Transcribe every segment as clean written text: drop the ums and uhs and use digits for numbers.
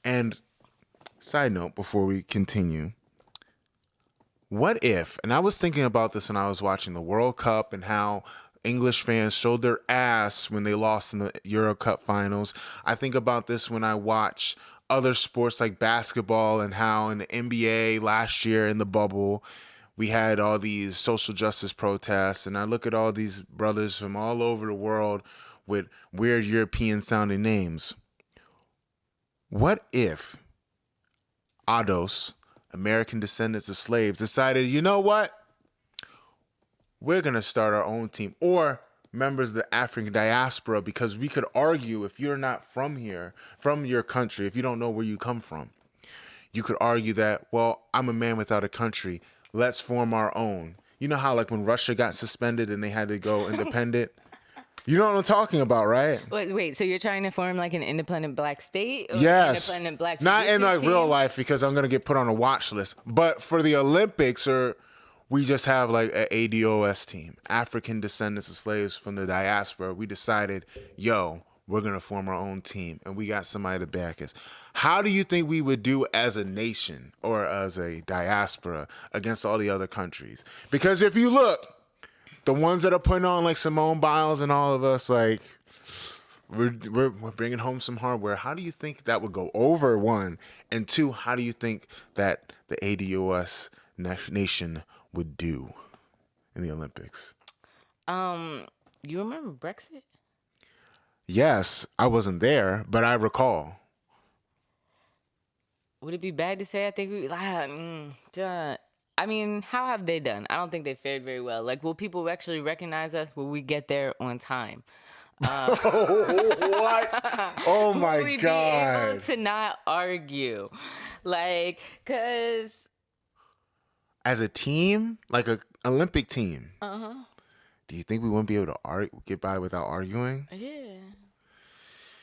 And side note, before we continue, what if, and I was thinking about this when I was watching the World Cup and how English fans showed their ass when they lost in the Euro Cup finals. I think about this when I watch other sports like basketball and how in the NBA last year in the bubble, we had all these social justice protests. And I look at all these brothers from all over the world with weird European sounding names. What if ADOS, American descendants of slaves, decided, you know what? We're going to start our own team, or members of the African diaspora, because we could argue if you're not from here, from your country, if you don't know where you come from, you could argue that, well, I'm a man without a country. Let's form our own. You know how like when Russia got suspended and they had to go independent? You know what I'm talking about, right? Wait, so you're trying to form like an independent black state? Or Yes. An independent black not in like team? real life because I'm going to get put on a watch list. But for the Olympics, or we just have like an ADOS team, African descendants of slaves from the diaspora. We decided, yo, we're going to form our own team and we got somebody to back us. How do you think we would do as a nation or as a diaspora against all the other countries? Because if you look, the ones that are putting on like Simone Biles and all of us, like we're bringing home some hardware. How do you think that would go over, one? And two, how do you think that the ADOS nation would do in the Olympics? You remember Brexit? Yes, I wasn't there, but I recall. Would it be bad to say? I think I mean, how have they done? I don't think they fared very well. Like, will people actually recognize us? Will we get there on time? What? Oh my will we God. be able to not argue? Like, because... As a team? Like an Olympic team? Uh-huh. Do you think we wouldn't be able to get by without arguing? Yeah.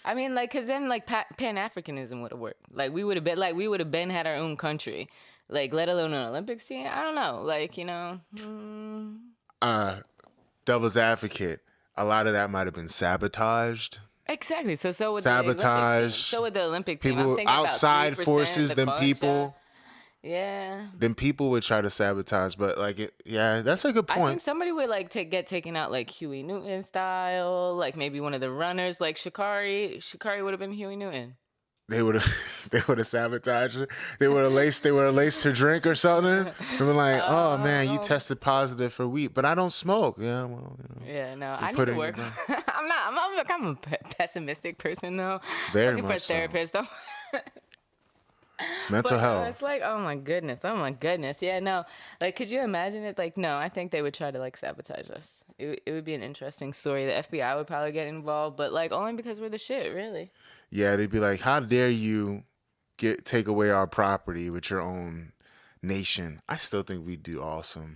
I mean, like, because then, like, Pan-Africanism would have worked. Like, we would have been had our own country. Like, let alone an Olympics team? I don't know. Like, you know. Devil's advocate. A lot of that might have been sabotaged. Exactly. So would sabotage. So would the Olympic team. People outside forces than people. Yeah. Then people would try to sabotage, but like, yeah, that's a good point. I think somebody would like get taken out like Huey Newton style, like maybe one of the runners, like Sha'Carri. Sha'Carri would have been Huey Newton. They would have sabotaged her. They would have laced her drink or something. They were like, "Oh man, you tested positive for weed, but I don't smoke." Yeah, well, you know. Yeah, no, I need to work. I'm a pessimistic person though. Very looking much for a therapist. So. Mental health. It's like, oh my goodness. Yeah, no. Like, could you imagine it? Like, no, I think they would try to like sabotage us. It would be an interesting story. The FBI would probably get involved, but like only because we're the shit, really. Yeah, they'd be like, "How dare you take away our property with your own nation?" I still think we'd do awesome.